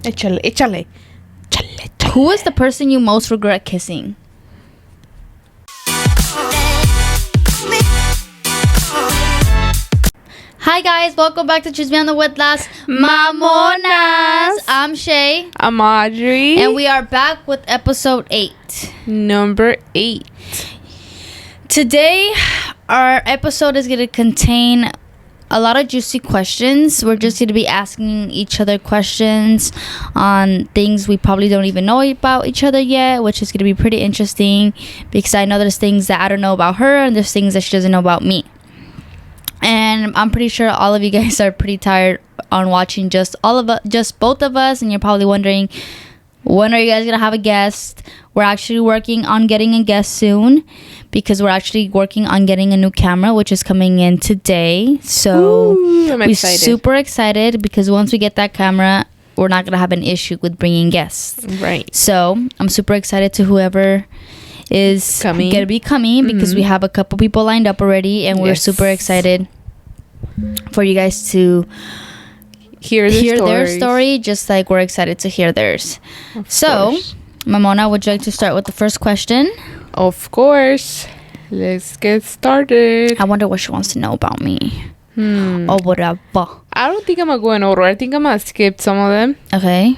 Échale. Who is the person you most regret kissing? Hi guys, welcome back to Chismeando with Las Mamonas. I'm Shay. I'm Audrey. And we are back with episode 8. Number 8. Today, our episode is going to contain a lot of juicy questions. We're just going to be asking each other questions on things we probably don't even know about each other yet, which is going to be pretty interesting because I know there's things that I don't know about her and there's things that she doesn't know about me. And I'm pretty sure all of you guys are pretty tired on watching just both of us, and you're probably wondering, when are you guys gonna have a guest? We're actually working on getting a guest soon because we're actually working on getting a new camera, which is coming in today. So I'm excited. Super excited because once we get that camera, we're not gonna have an issue with bringing guests. Right. So I'm super excited to whoever is gonna be coming because we have a couple people lined up already, and we're super excited for you guys to hear their story, just like we're excited to hear theirs. So, Mamona, would you like to start with the first question? Of course. Let's get started. I wonder what she wants to know about me. Or whatever. I don't think I'm gonna go in order. I think I'm gonna skip some of them. Okay.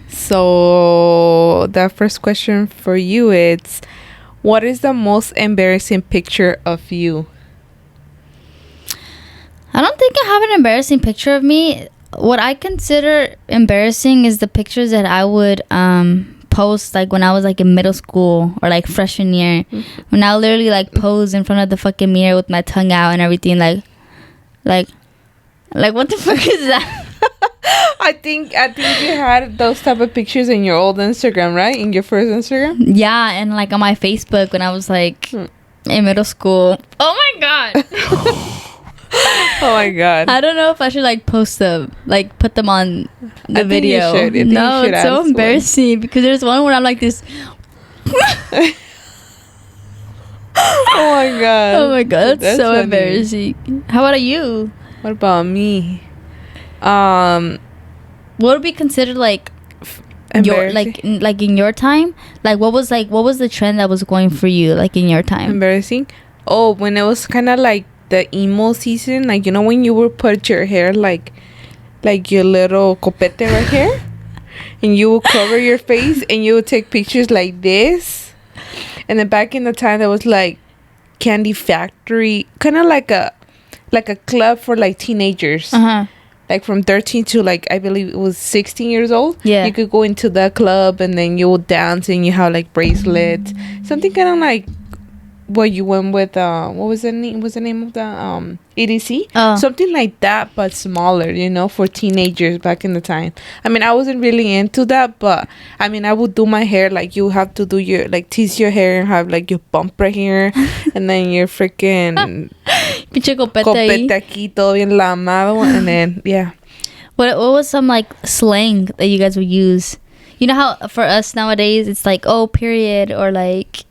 So the first question for you is, what is the most embarrassing picture of you? I don't think I have an embarrassing picture of me. What I consider embarrassing is the pictures that I would post like when I was like in middle school or like freshman year, when I literally like pose in front of the fucking mirror with my tongue out and everything, like what the fuck is that? I think you had those type of pictures in your old Instagram, right? In your first Instagram? Yeah, and like on my Facebook when I was like in middle school. Oh my god. Oh my god. I don't know if I should like post them, like put them on the video. I think no, it's so embarrassing because there's one where I'm like this. Oh my god. Oh my god, that's so funny. Embarrassing. How about you? What about me? What would be considered like your like in your time? Like what was the trend that was going for you like in your time? Embarrassing? Oh, when it was kind of like the emo season, like, you know, when you would put your hair like your little copete right here, and you would cover your face and you would take pictures like this. And then back in the time there was like Candy Factory, kind of like a club for like teenagers. Like from 13 to like I believe it was 16 years old. Yeah, you could go into the club and then you would dance and you have like bracelets, something kind of like what you went with. What was the name? What's the name of the EDC? Something like that, but smaller, you know, for teenagers back in the time. I mean, I wasn't really into that, but I mean, I would do my hair like you have to do your like tease your hair and have like your bumper here, and then your freaking pinche copete aquí todo bien lamado, and then yeah. What was some like slang that you guys would use? You know how for us nowadays it's like, oh, period, or like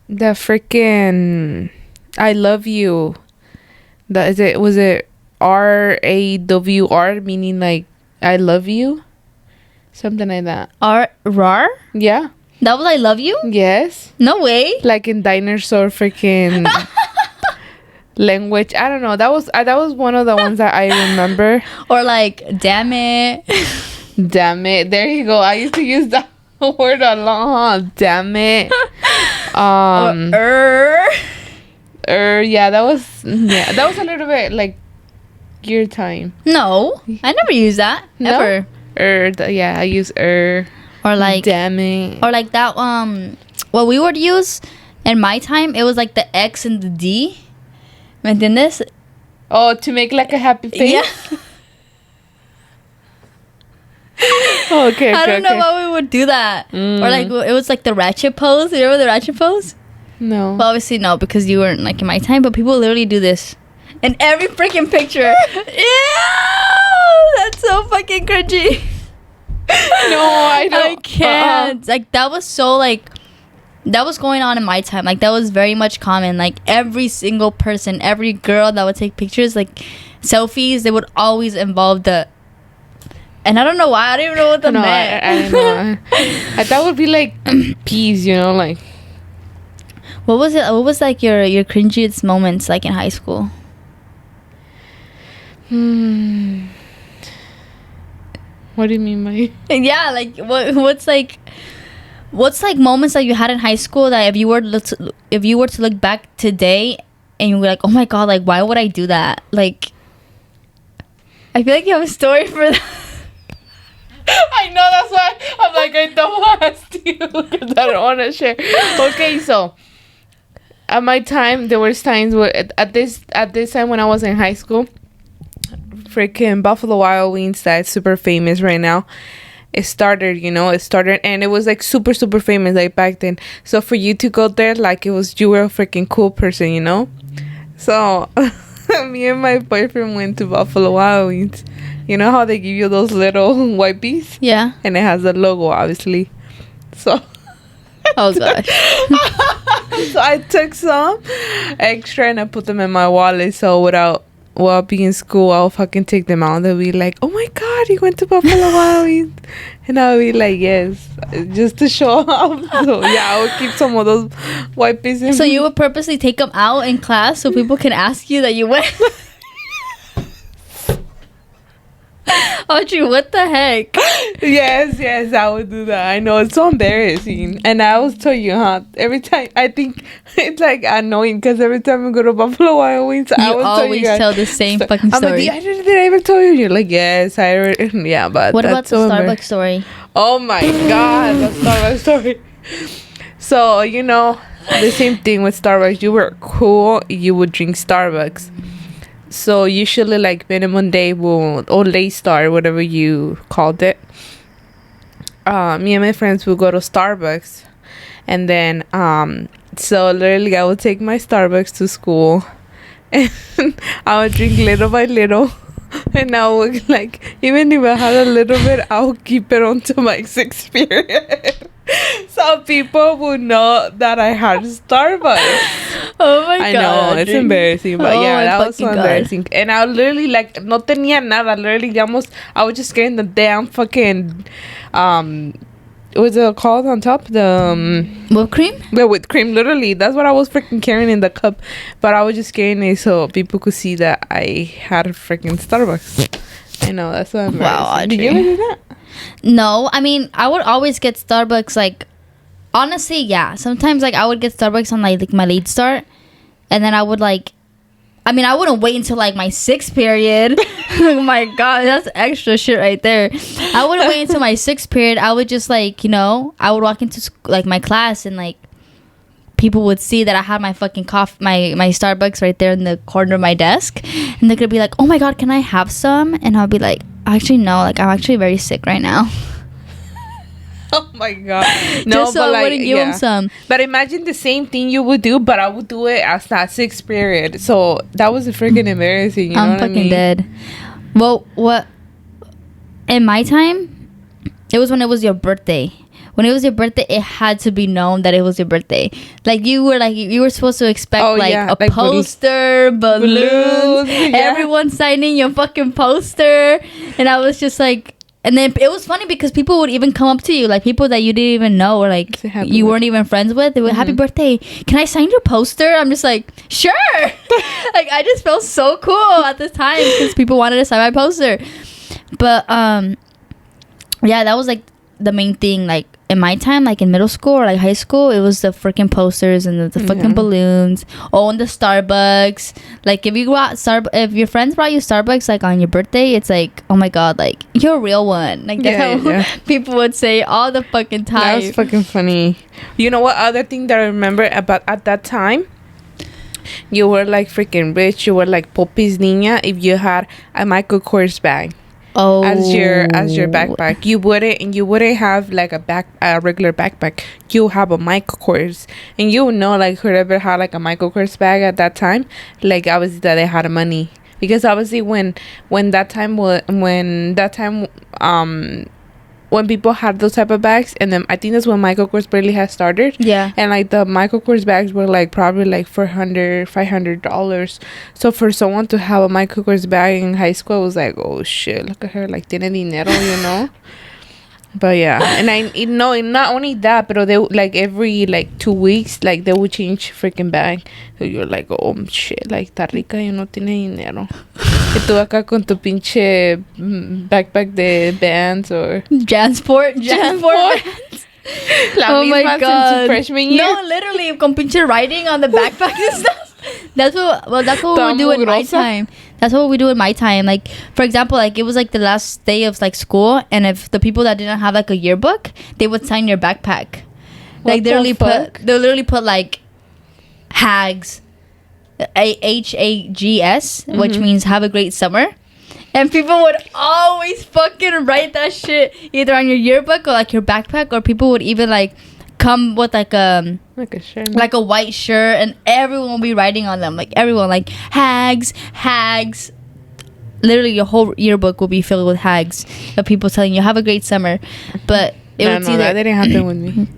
the freaking I love you. Was it RAWR, meaning like I love you, something like that. RAR? Yeah, that was I love you. Yes. No way. Like in dinosaur freaking language. I don't know. That was one of the ones that I remember. Or like damn it. Damn it. There you go. I used to use that word a lot. Damn it. Yeah, that was a little bit like your time. No, I never used that. No? Ever. Yeah, I use or like damn it, or like that. What we would use in my time, it was like the X and the D. ¿Me entiendes? Oh, to make like a happy face. Yeah. Okay. I don't know why we would do that. Or like it was like the ratchet pose. You remember the ratchet pose? No. Well, obviously no, because you weren't like in my time. But people literally do this in every freaking picture. Ew, that's so fucking cringy. No, I don't. I can't. Like that was so like that was going on in my time. Like, that was very much common. Like, every single person, every girl that would take pictures, like selfies, they would always involve the. And I don't know why. I don't even know what that meant. I don't know. I thought it would be like peas, you know, like. What was it? What was like your cringiest moments like in high school? What do you mean by? Yeah, like what's like moments that you had in high school that if you were to look back today and you were like, oh my god, like why would I do that? Like, I feel like you have a story for that. I know, that's why I'm like, I don't want to ask you because I don't want to share. Okay, so at my time, there was times where at this time when I was in high school, freaking Buffalo Wild Wings that's super famous right now. It started, and it was like super, super famous like back then. So for you to go there, like you were a freaking cool person, you know? So me and my boyfriend went to Buffalo Wild Wings. You know how they give you those little wipies? Yeah. And it has the logo, obviously. So. Oh, gosh. So I took some extra and I put them in my wallet. So while I'll be in school, I'll fucking take them out. They'll be like, oh my god, you went to Buffalo Wild Wings. And I'll be like, yes, just to show off. So yeah, I would keep some of those wipies in. So you would purposely take them out in class so people can ask you that you went? Audrey, what the heck? Yes, I would do that. I know, it's so embarrassing. And I always tell you, every time, I think it's like annoying because every time we go to Buffalo Wild Wings, I always tell the same fucking story. I'm like, did I ever tell you? You're like, yes, I already. Yeah, but what about the Starbucks story? Oh my god, the Starbucks story. So, the same thing with Starbucks. You were cool, you would drink Starbucks. So usually like minimum day or late start, whatever you called it. Me and my friends would go to Starbucks, and then so literally I would take my Starbucks to school, and I would drink little by little, and I would like, even if I had a little bit, I would keep it until my 6th period. So people would know that I had Starbucks. Oh my god. I know, it's embarrassing, but that was so embarrassing. And I literally like no tenía nada. Literally, I was just getting the damn fucking what's it called on top? The whipped cream? The whipped cream, literally. That's what I was freaking carrying in the cup. But I was just carrying it so people could see that I had freaking Starbucks. I know, that's so embarrassing. Wow, Audrey. Did you ever do that? No, I mean, I would always get Starbucks, like, honestly, yeah. Sometimes, like, I would get Starbucks on, like my late start. And then I would, like, I mean, I wouldn't wait until, like, my 6th period. Oh, my God. That's extra shit right there. I wouldn't wait until my 6th period. I would just, like, I would walk into, like, my class and, like, people would see that I had my fucking coffee, my Starbucks right there in the corner of my desk. And they could be like, oh, my God, can I have some? And I'll be like, actually, no. Like, I'm actually very sick right now. Oh my god. No, just so but I wouldn't give him some. But imagine the same thing you would do, but I would do it as that 6th period. So that was freaking embarrassing. You know what I mean? I'm fucking dead. Well, what? In my time, it was when it was your birthday. When it was your birthday, it had to be known that it was your birthday. Like you were supposed to expect a poster, balloons, everyone signing your fucking poster, and I was just like. And then it was funny because people would even come up to you, like people that you didn't even know or like you weren't even friends with. They would, happy birthday. Can I sign your poster? I'm just like, sure. Like I just felt so cool at the time because people wanted to sign my poster. But yeah, that was like the main thing. Like in my time, like in middle school or like high school, it was the freaking posters and the fucking balloons. Oh, and the Starbucks. Like if if your friends brought you Starbucks like on your birthday, it's like, oh my god, like you're a real one. Like that's how people would say all the fucking time. That was fucking funny. You know what other thing that I remember about at that time? You were like freaking rich. You were like Poppy's niña if you had a Michael Kors bag. Oh, as your backpack. You wouldn't have like a regular backpack. You have a Michael Kors, and you know like whoever had like a Michael Kors bag at that time, like obviously that they had money, because obviously when that time when people had those type of bags, and then I think that's when Michael Kors barely had started. Yeah. And like the Michael Kors bags were like probably like $400-$500. So for someone to have a Michael Kors bag in high school, I was like, oh shit, look at her, like tiene dinero, you know. But yeah, and I know not only that, but they like every like 2 weeks, like they would change freaking bag. So you're like, oh shit, like está rica y no tiene dinero. Y tú acá con tu pinche backpack de Vans or Jansport. La Oh my misma God. since freshman year. No, literally, con pinche writing on the backpack and stuff. That's what we do in my time. That's what we do in my time. Like, for example, like it was like the last day of like school, and if the people that didn't have like a yearbook, they would sign your backpack. Like they literally put like Hags, HAGS, which means have a great summer. And people would always fucking write that shit either on your yearbook or like your backpack, or people would even like come with like a shirt, like a white shirt, and everyone will be writing on them, like everyone, like Hags. Literally your whole yearbook will be filled with Hags of people telling you have a great summer. But that didn't happen with me.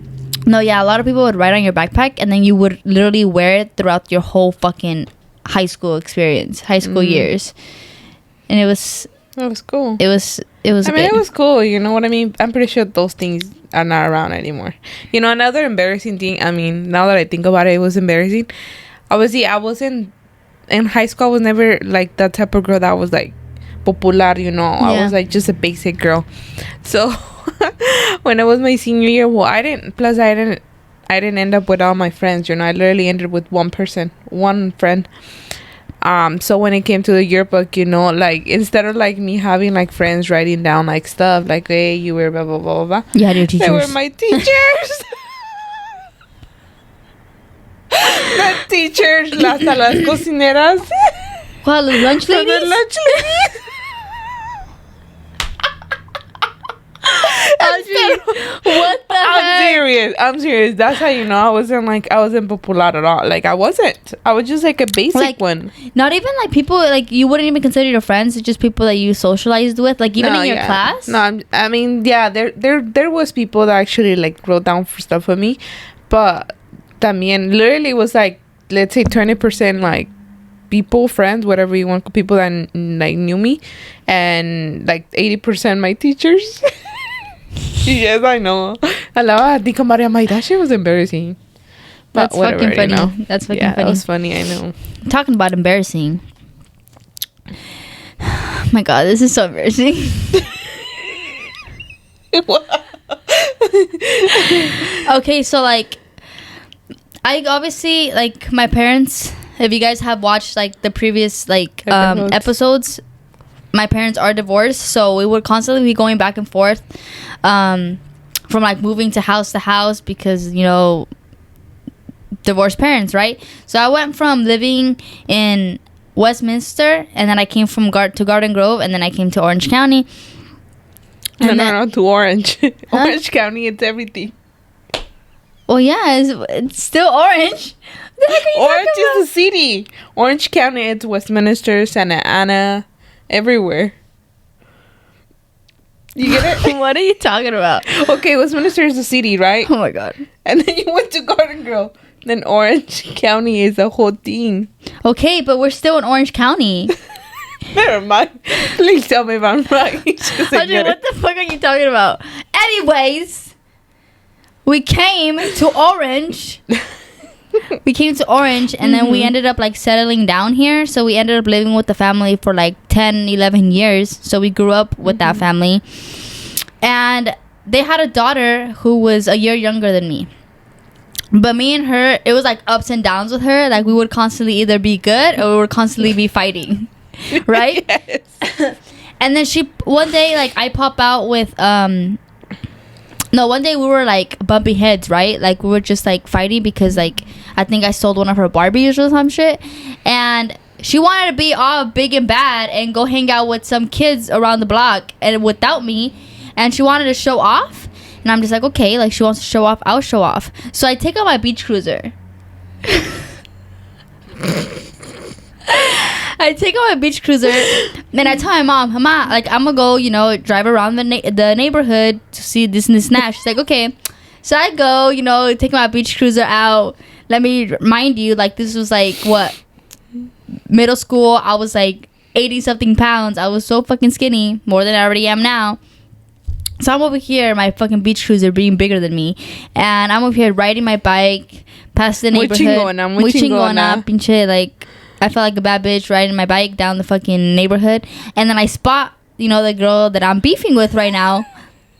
No, yeah, a lot of people would write on your backpack, and then you would literally wear it throughout your whole fucking high school years. And it was cool. It was I mean, good. it was cool. You know what I mean? I'm pretty sure those things are not around anymore. You know, another embarrassing thing. I mean, now that I think about it, it was embarrassing. Obviously, I wasn't in high school. I was never like that type of girl that was like popular. You know, I was like just a basic girl. So when it was my senior year, well, I didn't end up with all my friends. You know, I literally ended with one friend. So when it came to the yearbook, you know, like instead of like me having like friends writing down like stuff like, hey, you were blah blah blah blah, you had your teachers. They were my teachers. The teachers, hasta las cocineras. Well, the lunch ladies. The lunch ladies. What the heck? I'm serious. That's how you know I wasn't popular at all. Like I wasn't. I was just like a basic one. Not even like people like you wouldn't even consider your friends. It's just people that you socialized with, like even in your class. No, I mean, yeah, there was people that actually like wrote down for stuff for me, but también literally was like, let's say 20% like people, friends, whatever you want, people that like knew me, and like 80% my teachers. Yes, I know. Maria, that shit was embarrassing. But that's whatever, fucking funny. You know? That's fucking funny. That was funny, I know. Talking about embarrassing. Oh my God, this is so embarrassing. Okay, so like I obviously like my parents, if you guys have watched like the previous like episodes, my parents are divorced, so we would constantly be going back and forth from like moving to house because, you know, divorced parents, right? So I went from living in Westminster, and then I came from to Garden Grove, and then I came to Orange County. No, to Orange. Orange County, it's everything. Well, yeah, it's still Orange. Orange is the city. Orange County, it's Westminster, Santa Ana, everywhere. You get it? What are you talking about? Okay, Westminster is the city, right? Oh my God. And then you went to Garden Grove. Then Orange County is a whole thing. Okay, but we're still in Orange County. Never mind. Please tell me if I'm right. Audrey, what the fuck are you talking about? Anyways, we came to Orange. And then we ended up like settling down here. So we ended up living with the family for like 10, 11 years. So we grew up with that family. And they had a daughter who was a year younger than me. But me and her, it was like ups and downs with her. Like we would constantly either be good or we would constantly be fighting. Right? Yes. And then one day, like I pop out with one day we were like bumping heads, right? Like we were just like fighting because like I think I stole one of her Barbies or some shit, and she wanted to be all big and bad and go hang out with some kids around the block and without me, and she wanted to show off, and I'm just like, okay, like she wants to show off, I'll show off. So I take out my beach cruiser. I take out my beach cruiser, And I tell my mom, Mama, like, I'm gonna go, you know, drive around the neighborhood to see this and this and that. She's like, okay. So I go, you know, take my beach cruiser out. Let me remind you, like, this was like, what, middle school. I was like 80 something pounds. I was so fucking skinny, more than I already am now. So I'm over here, my fucking beach cruiser being bigger than me, and I'm over here riding my bike past the neighborhood. Muy chingona. Pinche, like, I felt like a bad bitch riding my bike down the fucking neighborhood, and then I spot, you know, the girl that I'm beefing with right now.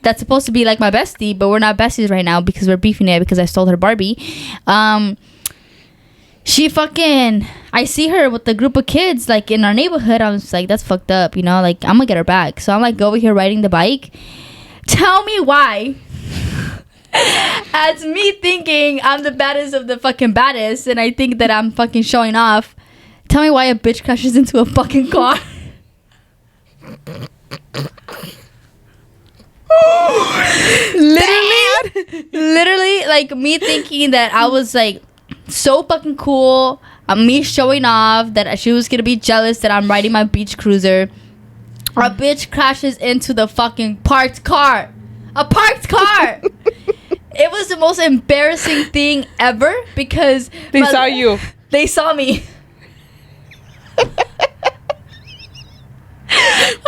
That's supposed to be like my bestie, but we're not besties right now because we're beefing it because I stole her Barbie. She fucking, I see her with the group of kids like in our neighborhood. I was like, that's fucked up, you know, like, I'm gonna get her back. So I'm like over here riding the bike. Tell me why. As me thinking I'm the baddest of the fucking baddest, and I think that I'm fucking showing off. Tell me why a bitch crashes into a fucking car. literally, like, me thinking that I was like so fucking cool. Me showing off that she was gonna be jealous that I'm riding my beach cruiser. A bitch crashes into the fucking parked car. A parked car. It was the most embarrassing thing ever because they saw you. They saw me.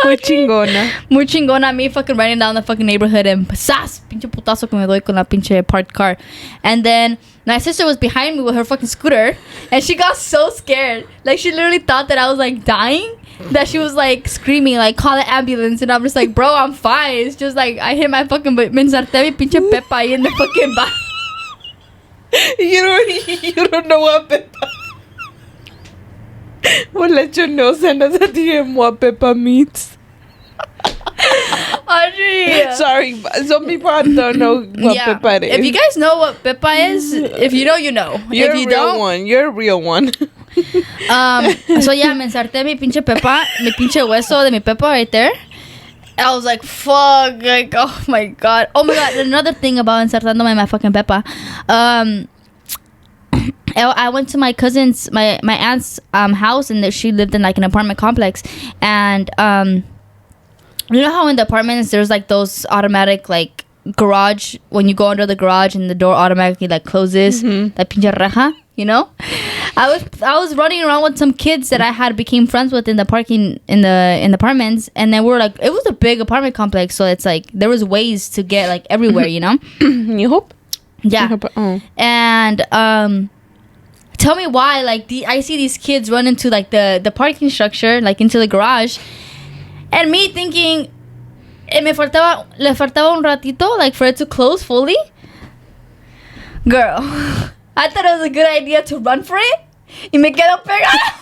Muy chingona. Muy chingona. Me fucking riding down the fucking neighborhood and sas, pinche putazo que me doy con la pinche parked car. And then my sister was behind me with her fucking scooter, and she got so scared. Like, she literally thought that I was like dying. That she was like screaming, like, call the ambulance. And I'm just like, bro, I'm fine. It's just like I hit my fucking mensarte mi pinche Pepa ahí in the fucking back. You don't know what Pepa. We'll let you know. Send us a DM what Pepa means. Audrey. Sorry, some people don't know what Pepa is. If you guys know what Pepa is, if you know, you know. You're if you a real don't, one. You're a real one. So yeah, me ensarté mi pinche Pepa, mi pinche hueso de mi Pepa right there. I was like, fuck, like, oh my god. Another thing about ensartándome my fucking Pepa. I went to my cousin's, my aunt's house, and she lived in like an apartment complex, and you know how in the apartments there's like those automatic like garage, when you go under the garage and the door automatically like closes, that pinche reja, you know. I was running around with some kids that I had became friends with in the parking in the apartments, and then we're like, it was a big apartment complex, so it's like there was ways to get like everywhere, you know. You hope? Yeah. And tell me why, like, I see these kids run into like the parking structure, like into the garage, and me thinking le faltaba un ratito, like, for it to close fully. Girl, I thought it was a good idea to run for it, y me quedo pegada.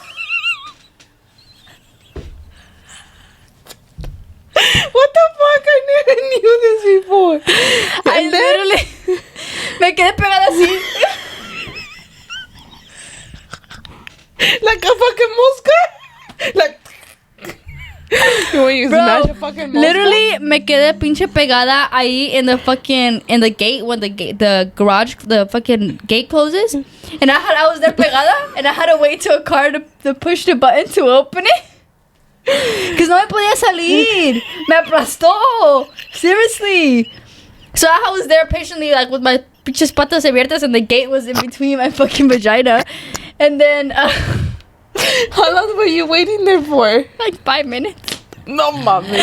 What the fuck? I never knew this before. I literally me quedé pegada así. Like a fucking mosca? Like, when you smash a fucking mosca? Literally me quedé pinche pegada ahí in the gate when the garage, the fucking gate closes, and I was there pegada, and I had to wait till a car to push the button to open it. Cause no me podía salir. Me aplastó. Seriously. So I was there patiently, like, with my pinches patas abiertas, and the gate was in between my fucking vagina. And then how long were you waiting there for? like 5 minutes. No mami.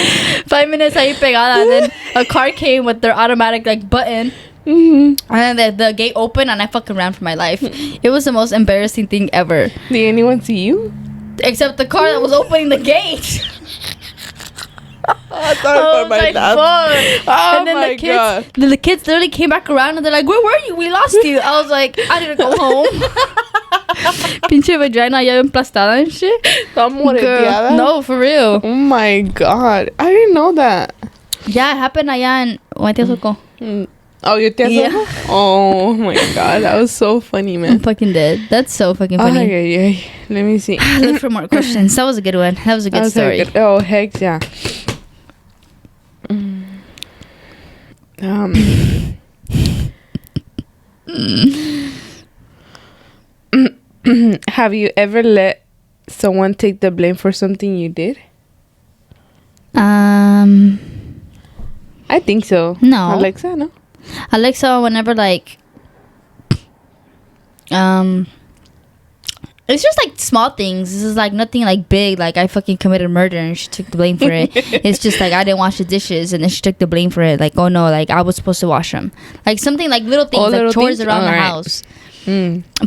5 minutes ahí pegada, and then a car came with their automatic like button. And then the gate opened, and I fucking ran for my life. It was the most embarrassing thing ever. Did anyone see you? Except the car that was opening the gate. Oh my god. Oh, and then my god. The kids literally came back around, and they're like, where were you? We lost you. I was like, I need to go home. Pinche vagina ya emplastada and shit. Girl, no, for real. Oh my god. I didn't know that. Yeah, it happened allá en Huaytezoco. Oh, your tía? Yeah. Oh my god, that was so funny, man. I'm fucking dead. That's so fucking funny. Okay. Let me see. Look for more questions. That was a good one. That was a good story. Oh, heck yeah. Have you ever let someone take the blame for something you did? I think so. No. Alexa, no? Alexa, whenever like it's just like small things. This is like nothing like big. Like I fucking committed murder and she took the blame for it. It's just like I didn't wash the dishes and then she took the blame for it. Like, oh no, like I was supposed to wash them. Like something like little things, like chores around the house.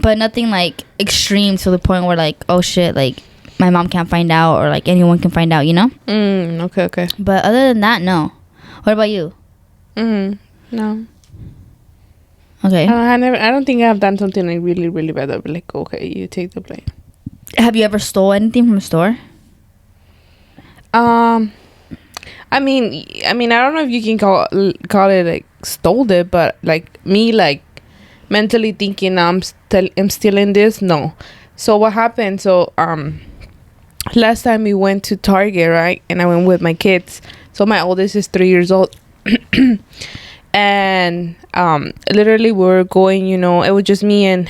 But nothing like extreme to the point where like, oh shit, like my mom can't find out or like anyone can find out, you know? Okay. But other than that, no. What about you? No. Okay. I don't think I've done something like really, really bad. I'll be like, okay, you take the blame. Have you ever stole anything from a store? I mean, I don't know if you can call it like stole it, but like me, like mentally thinking I'm stealing this. No. So what happened? So last time we went to Target, right? And I went with my kids. So my oldest is 3 years old. And literally we were going, you know, it was just me and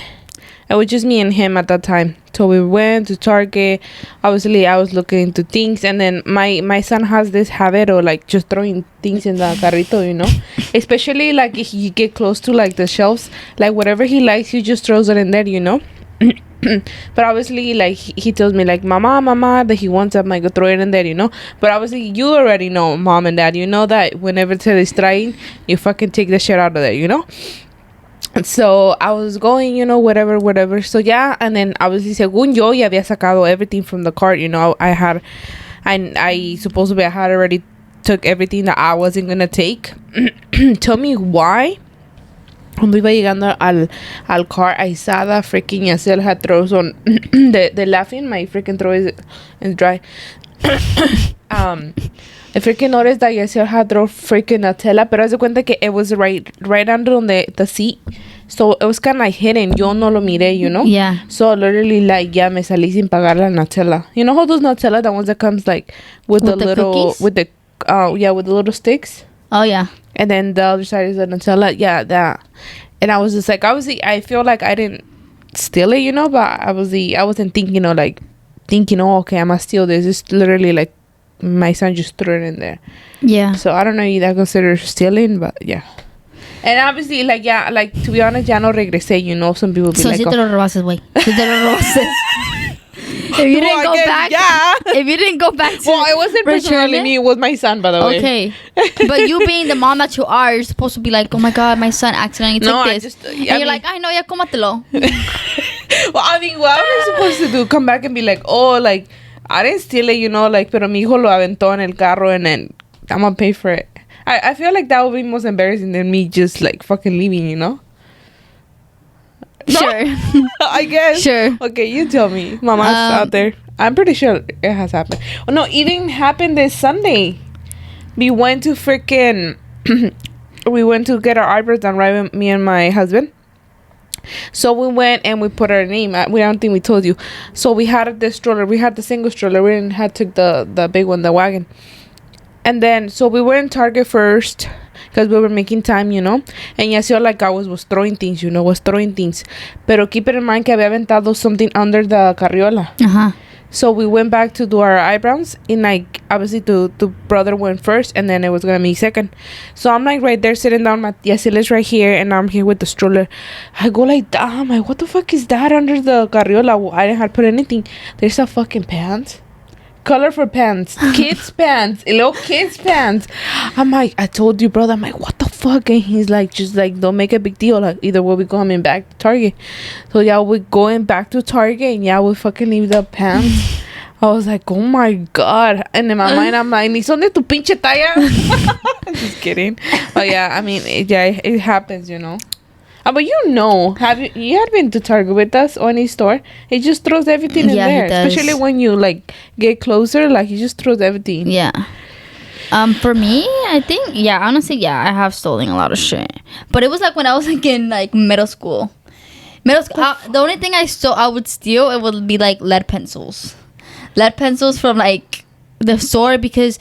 him at that time. So we went to Target. Obviously I was looking into things, and then my son has this habit of like just throwing things in the carrito, you know, especially like if you get close to like the shelves, like whatever he likes he just throws it in there, you know. But obviously like he tells me like mama that he wants, I'm like, throw it in there, you know. But obviously you already know, mom and dad, you know that whenever se distraen, you fucking take the shit out of there, you know. And so I was going, you know, whatever. So yeah, and then obviously según yo ya había sacado everything from the cart, you know. I supposedly I had already took everything that I wasn't gonna take. Tell me why. Cuando iba llegando al car, Aizada freaking Yacel had throws on the laughing. My freaking throat is dry. I freaking noticed that Yacel had thrown freaking Nutella, pero haz de cuenta que it was right under on the seat. So it was kind of like hidden. Yo no lo miré, you know? Yeah. So literally like, yeah, me salí sin pagar la Nutella. You know how those Nutella, the ones that comes like with the little, cookies? With the, with the little sticks? Oh, yeah. And then the other side is the Nutella. Yeah, that. And I was just like, obviously, I feel like I didn't steal it, you know, but I wasn't thinking, you know, like, oh, okay, I must steal this. It's literally like my son just threw it in there. Yeah. So I don't know if that considered stealing, but yeah. And obviously, like, yeah, like, to be honest, ya no regresé, you know, some people be so like, si te lo robaste, güey. Si te lo robaste. If you didn't go back, yeah. If you didn't go back to it wasn't personally me, it was my son, by the way. Okay. But you being the mom that you are, you're supposed to be like, oh my god, my son accidentally took this. And you're like, I know, ya cómatelo. Well, I mean, what am I supposed to do? Come back and be like, oh, like, I didn't steal it, you know, like, pero mi hijo lo aventó en el carro and then I'm gonna pay for it. I feel like that would be most embarrassing than me just, like, fucking leaving, you know? No? Sure. I guess. Sure. Okay, you tell me. Mama's out there. I'm pretty sure it has happened. Oh, no, it didn't happen this Sunday. We went to freaking... we went to get our eyebrows done, right? With me and my husband. So we went and we put our name. We don't think we told you. So we had this stroller. We had the single stroller. We didn't have took the big one, the wagon. And then, so we were in Target first because we were making time, you know. And ya saw like I was throwing things, you know, Pero keep it in mind que había aventado something under the carriola. Uh-huh. So we went back to do our eyebrows. And like, obviously, the brother went first. And then it was going to be second. So I'm like right there sitting down. Yasila's right here. And I'm here with the stroller. I go like, damn, like, what the fuck is that under the carriola? I didn't have to put anything. There's a fucking pants. Colorful pants, kids pants, little kids pants. I'm like, I told you, brother. I'm like, what the fuck? And he's like, just like, don't make a big deal. Like, either way, we coming back to Target. So yeah, we're going back to Target, and yeah, we fucking leave the pants. I was like, oh my god. And in my mind, I'm like, ni son de tu pinche talla. Just kidding. But yeah, I mean, it happens, you know. But you know, you had been to Target with us or any store? He just throws everything in there, especially when you like get closer. Like he just throws everything. Yeah. For me, I think honestly, I have stolen a lot of shit. But it was like when I was like in like middle school. The only thing I would steal, it would be like lead pencils from like the store, because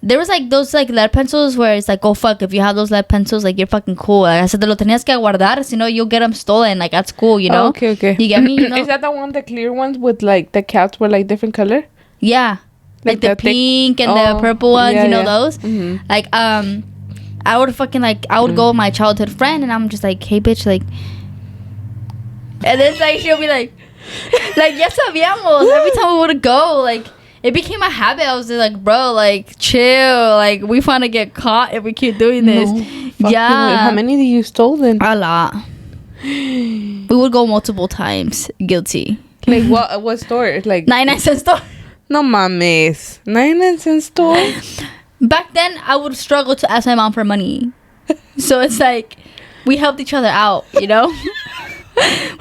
there was like those like lead pencils where it's like, oh fuck, if you have those lead pencils, like you're fucking cool. Like I said, te lo tenías que guardar, si no you'll get them stolen. Like that's cool, you know. Okay. You get me? You know? Is that the clear ones with like the caps were like different color? Yeah. like the pink and the purple ones, those. Like I would fucking like I would go with my childhood friend, and I'm just like, hey bitch, like, and then like she'll be like ya sabíamos. Every time we would go, like, it became a habit. I was just like, bro, like, chill, like, we finna get caught if we keep doing this. Yeah. How many did you stolen? A lot. We would go multiple times. Guilty. Like what store? Like 99-cent store. No mames. 99-cent store? Back then, I would struggle to ask my mom for money. So it's like, we helped each other out, you know?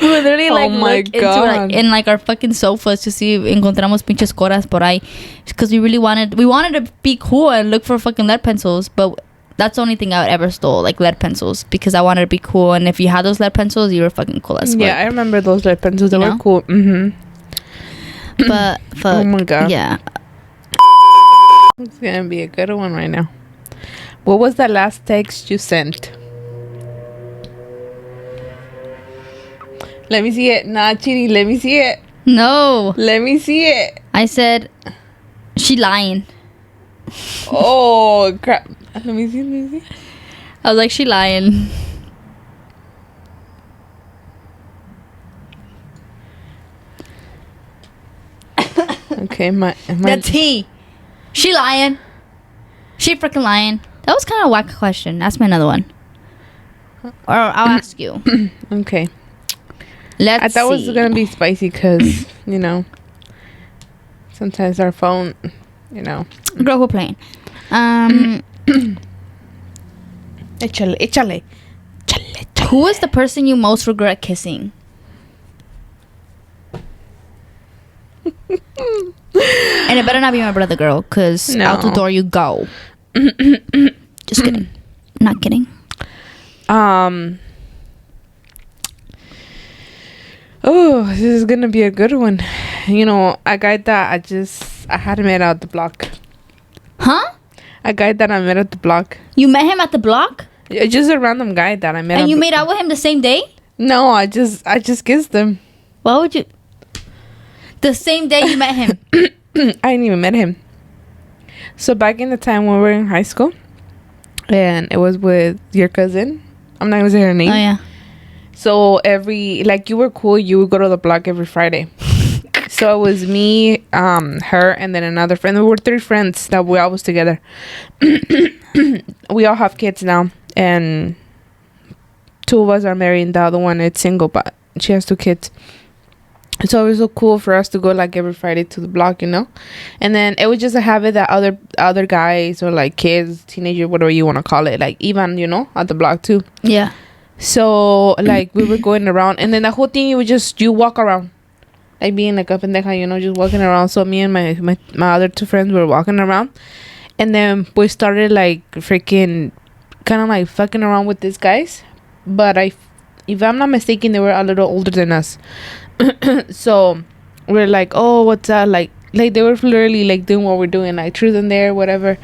We would literally like look into like in like our fucking sofas to see if encontramos pinches coras por ahí, because we wanted to be cool and look for fucking lead pencils. But that's the only thing I would ever stole, like lead pencils, because I wanted to be cool. And if you had those lead pencils, you were fucking cool as fuck. Yeah, I remember those lead pencils. They were cool. But fuck, oh my god, yeah, it's gonna be a good one right now. What was the last text you sent? Let me see it. Nah, Chini, let me see it. No, let me see it. I said, she lying. Oh crap. Let me see. I was like, she lying. Okay, my That's he. She lying. She freaking lying. That was kind of a whack question. Ask me another one. Or I'll ask you. Okay. I thought it was gonna be spicy because, sometimes our phone, Girl, we're playing. Échale. Who is the person you most regret kissing? And it better not be my brother, girl, because out the door you go. Just kidding. Not kidding. Oh, this is gonna be a good one. A guy that I had met out the block. Huh? A guy that I met at the block. You met him at the block? Just a random guy that I met. And you made out with him the same day? No, I just kissed him. Why would you? The same day you met him? I didn't even met him. So back in the time when we were in high school, and it was with your cousin. I'm not gonna say her name. Oh yeah. So you were cool, you would go to the block every Friday. So it was me, her, and then another friend. We were 3 friends that we all was together. We all have kids now, and 2 of us are married, and the other one is single, but she has 2 kids. So it was so cool for us to go like every Friday to the block, And then it was just a habit that other guys or like kids, teenagers, whatever you want to call it, like even, at the block too. Yeah. So like we were going around, and then the whole thing, you walk around. Like being like a pendeja, just walking around. So me and my other 2 friends were walking around. And then we started like freaking kind of like fucking around with these guys. But if I'm not mistaken, they were a little older than us. So we're like, oh, what's that? Like they were literally like doing what we're doing, like truth in there, whatever.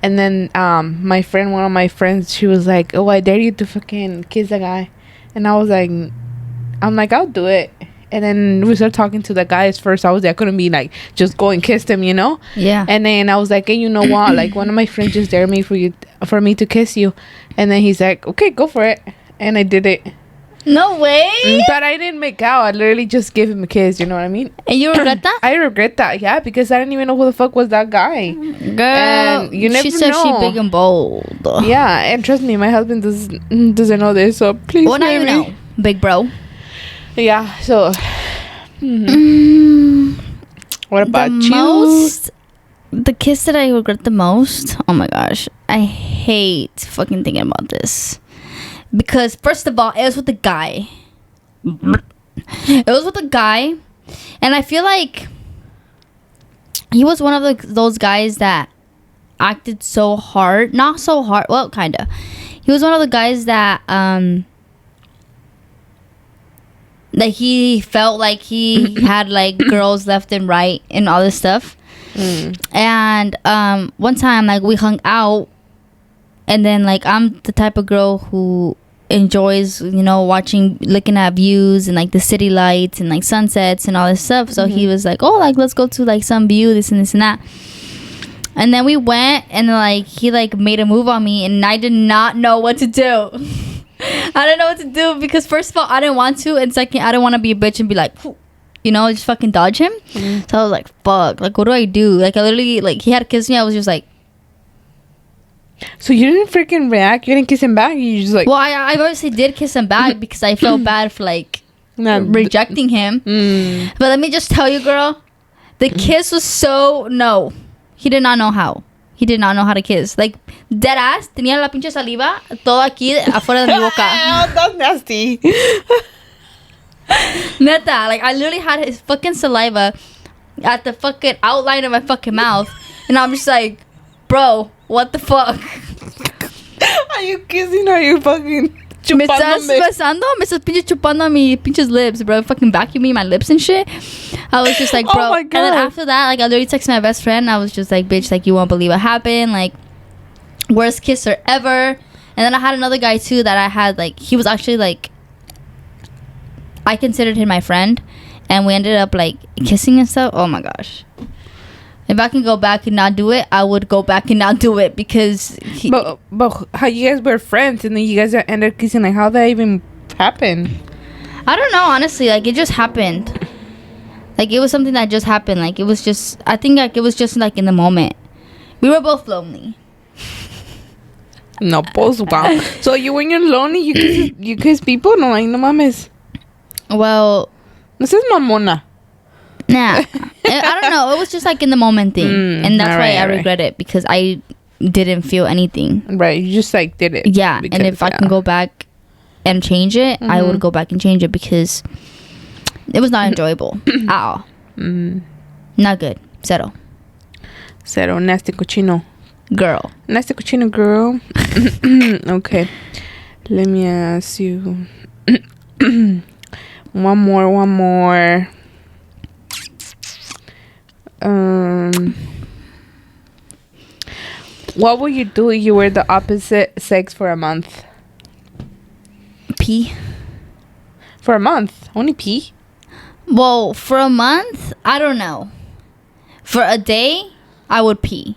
And then one of my friends, she was like, oh, I dare you to fucking kiss a guy. And I was like, I'll do it. And then we started talking to the guys first. I couldn't be like, just go and kiss them, Yeah. And then I was like, hey, you know what? Like one of my friends just dared me for me to kiss you. And then he's like, okay, go for it. And I did it. No way. But I didn't make out. I literally just gave him a kiss. You know what I mean? And you regret that? I regret that. Yeah, because I didn't even know who the fuck was that guy. Girl, and you never she said know. she big and bold. Yeah, and trust me, my husband doesn't know this. So please. Well, now you know, big bro. Yeah. So. What about you? The kiss that I regret the most. Oh my gosh, I hate fucking thinking about this. Because first of all, it was with a guy. And I feel like he was one of those guys that acted so hard. Not so hard. Well, kind of. He was one of the guys that he felt like he had like girls left and right and all this stuff. And one time like we hung out, and then like I'm the type of girl who enjoys looking at views and like the city lights and like sunsets and all this stuff. So he was like, oh, like let's go to like some view, this and that. And then we went, and like he like made a move on me, and I did not know what to do. I didn't know what to do because first of all, I didn't want to, and second, I didn't want to be a bitch and be like, you know, just fucking dodge him. So I was like, fuck, like what do I do? Like I literally, like he had to kiss me, I was just like. So you didn't freaking react? You didn't kiss him back? You just like. Well, I obviously did kiss him back because I felt bad for like rejecting him. But let me just tell you, girl, the kiss was so no. He did not know how. He did not know how to kiss. Like, dead ass, tenía la pinche saliva todo aquí afuera de mi boca. That's nasty. Neta, like, I literally had his fucking saliva at the fucking outline of my fucking mouth. And I'm just like, bro, what the fuck? Are you kissing or are you fucking Me estás besando? Me estás pinche chupando mi pinches lips, bro. Fucking vacuuming my lips and shit. I was just like, bro. Oh my And God. then after that, like, I literally texted my best friend. I was just like, bitch, like, you won't believe what happened. Like, worst kisser ever. And then I had another guy, too, that I had, like, he was actually, like, I considered him my friend. And we ended up, like, kissing and stuff. Oh, my gosh. If I can go back and not do it, I would go back and not do it because... But how you guys were friends and then you guys ended up kissing? Like, how that even happened? I don't know, honestly. Like, it just happened. Like, it was something that just happened. Like, it was just... I think, like, it was just, like, in the moment. We were both lonely. No, pues, wow. So, when you're lonely, you kiss people? No, ay, no mames. Well... This is mamona. Nah. I don't know. It was just, like, in the moment thing. And that's why I regret it. Because I didn't feel anything. Right. You just, like, did it. Yeah. And if I can go back and change it, I would go back and change it because... It was not enjoyable at all. Not good. Zero. Nasty cochino. Girl. Nasty cochino girl. Okay. Let me ask you. One more. What would you do if you were the opposite sex for a month? Pee. For a month? Only pee? Well, for a month, I don't know. For a day, I would pee.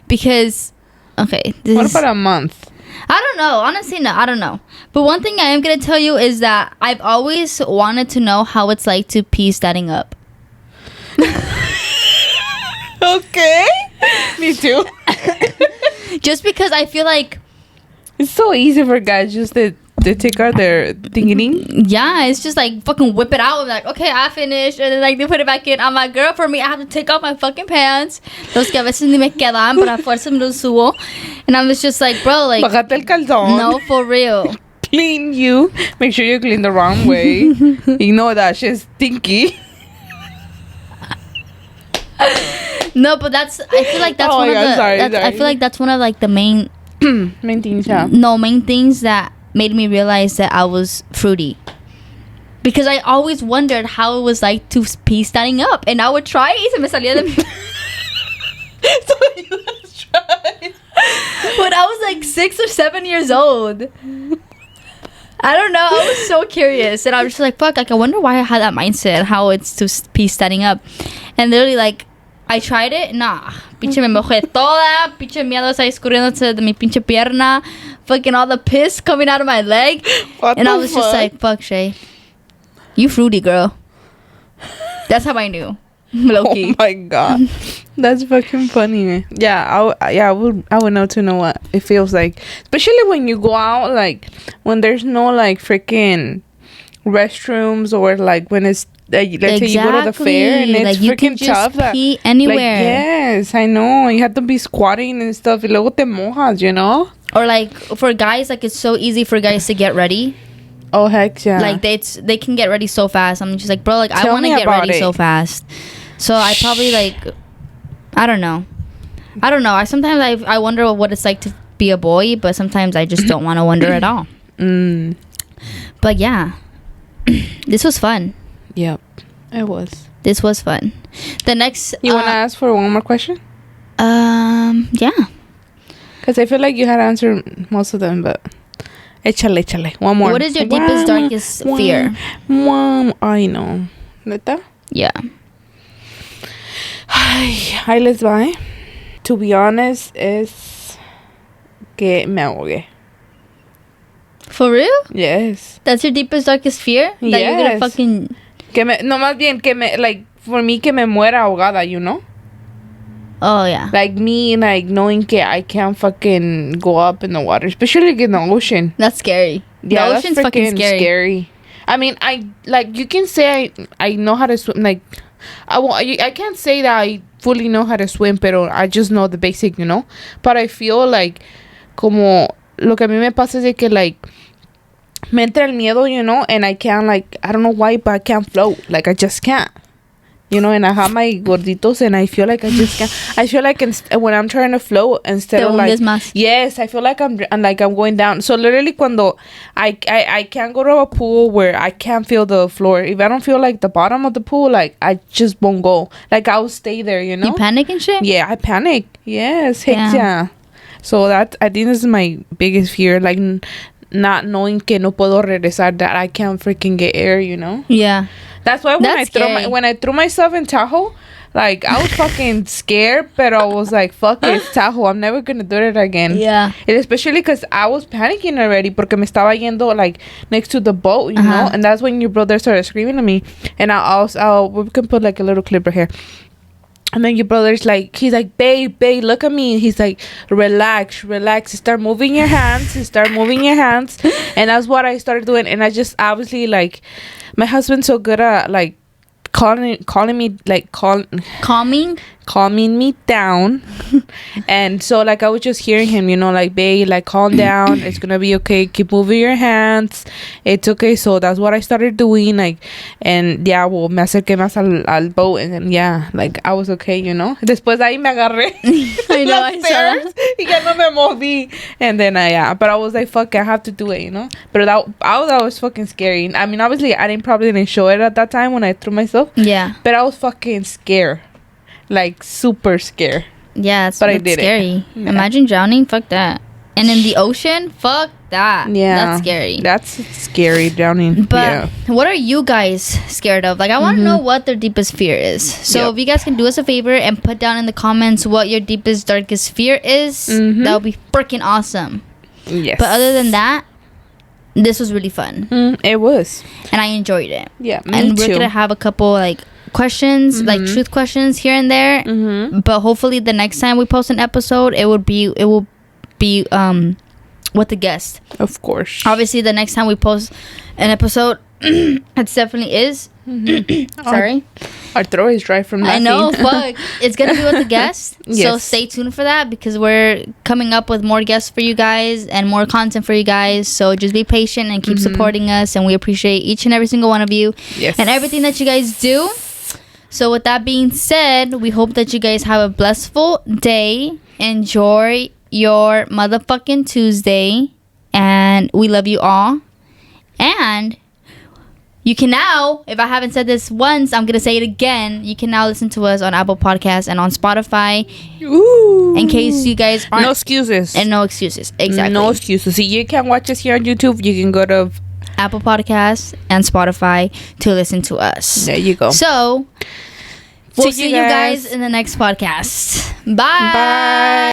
Because, okay. What about a month? I don't know. Honestly, no, I don't know. But one thing I am going to tell you is that I've always wanted to know how it's like to pee standing up. Okay. Me too. Just because I feel like... It's so easy for guys just to take out their thingy. Yeah, it's just like fucking whip it out. I'm like, okay, I finished. And then like they put it back in. I'm like, girl, for me, I have to take off my fucking pants. Los que a veces ni me quedan, pero a fuerza me los subo. And I was just like, bro, like... Bájate el calzón. No, for real. Clean you. Make sure you clean the wrong way. Ignore that shit's stinky. No, but that's... I feel like that's Oh one my of God, the... sorry. I feel like that's one of like the main... Main things, yeah. No, main things that made me realize that I was fruity. Because I always wondered how it was like to pee standing up. And I would try y se me salía de mi... So you tried. When I was like 6 or 7 years old. I don't know. I was so curious. And I was just like, fuck, like, I wonder why I had that mindset. How it's to pee standing up. And literally, like, I tried it. Nah. Pinche me mojé toda. Pinche miedo está escurriéndose de mi pinche pierna. Fucking all the piss coming out of my leg. What And the I was just fuck? like, fuck, Shay. You fruity, girl. That's how I knew. Low-key. Oh my God. That's fucking funny, man. Yeah, I would know to know what it feels like. Especially when you go out, like, when there's no, like, freaking restrooms or, like, when it's, let's say you go to the fair and it's like, you can freaking just tough. pee anywhere. Like, yes, I know. You have to be squatting and stuff. Y luego te mojas, you know? Or, like, for guys, like, it's so easy for guys to get ready. Oh, heck yeah. Like, they can get ready so fast. I'm just like, bro, like, I Tell want to me get about ready it. so fast. So I probably, like, I don't know. I sometimes I wonder what it's like to be a boy, but sometimes I just don't want to wonder at all. But yeah, this was fun. Yep, it was. This was fun. The next... You want to ask for one more question? Yeah. Because I feel like you had answered most of them, but... Échale. One more. What is your deepest, darkest fear? I know. ¿Neta? Yeah. Ahí les va, To be honest, es que me ahogué. For real? Yes. That's your deepest, darkest fear? That you're gonna Yes. fucking... No, más bien, like, for me, que me muera ahogada, you know? Oh, yeah. Like, me, like, knowing que I can't fucking go up in the water, especially like, in the ocean. That's scary. Yeah, The ocean's that's fucking freaking scary. I mean, you can say I know how to swim, like, I can't say that I fully know how to swim, pero I just know the basic, you know? But I feel like, como, lo que a mí me pasa es de que, like, me entra el miedo, you know, and I can't, like, I don't know why, but I can't float. Like, I just can't. You know, and I have my gorditos, and I feel like I just can't. I feel like when I'm trying to float, instead of like, yes, I feel like I'm going down. So literally, cuando I can't go to a pool where I can't feel the floor. If I don't feel like the bottom of the pool, like I just won't go. Like I'll stay there. You know. You panic and shit. Yeah, I panic. Yes, heck yeah. So I think this is my biggest fear, like not knowing que no puedo regresar, that I can't freaking get air. You know. Yeah. That's why when I threw myself in Tahoe, like I was fucking scared, but I was like, fuck it, it's Tahoe. I'm never gonna do it again. Yeah. And especially because I was panicking already porque me estaba yendo like next to the boat, you know? And that's when your brother started screaming at me. And we can put like a little clip right here. And then your brother's like, he's like, babe, look at me. He's like, relax. Start moving your hands. And that's what I started doing. And I just obviously like, my husband's so good at like calling me, like calming me down. And so like I was just hearing him, you know, like, babe, like calm down, it's gonna be okay, keep moving your hands, it's okay. So that's what I started doing, like, and yeah, well, me acerqué más al boat, and then yeah, like I was okay, you know. Después de ahí me agarré I know, I saw. y ya no me moví. And then yeah, but I was like, fuck, I have to do it, you know. But that was fucking scary. I mean, obviously I didn't show it at that time when I threw myself. Yeah. But I was fucking scared. Like super scared. Yeah, it's I did scary. Yeah. Imagine drowning. Fuck that. And in the ocean, fuck that. Yeah, that's scary. That's scary, drowning. But what are you guys scared of? Like, I want to know what their deepest fear is. So if you guys can do us a favor and put down in the comments what your deepest, darkest fear is, that would be freaking awesome. Yes. But other than that, this was really fun. It was. And I enjoyed it. Yeah, me and too. We're gonna have a couple like questions, like truth questions here and there. But hopefully the next time we post an episode, it will be with the guest. Of course. Obviously, the next time we post an episode, it definitely is. Sorry, our throat is dry from laughing. I know. Fuck, it's gonna be with the guest. So Yes. stay tuned for that because we're coming up with more guests for you guys and more content for you guys. So just be patient and keep supporting us, and we appreciate each and every single one of you and everything that you guys do. So with that being said, we hope that you guys have a blissful day. Enjoy your motherfucking Tuesday, and we love you all. And you can now, if I haven't said this once, I'm gonna say it again. You can now listen to us on Apple Podcasts and on Spotify. Ooh. In case you guys aren't, no excuses. And no excuses. Exactly. No excuses. See, you can't watch us here on YouTube. You can go to Apple Podcasts and Spotify to listen to us. There you go. So we'll see you guys in the next podcast. Bye. Bye.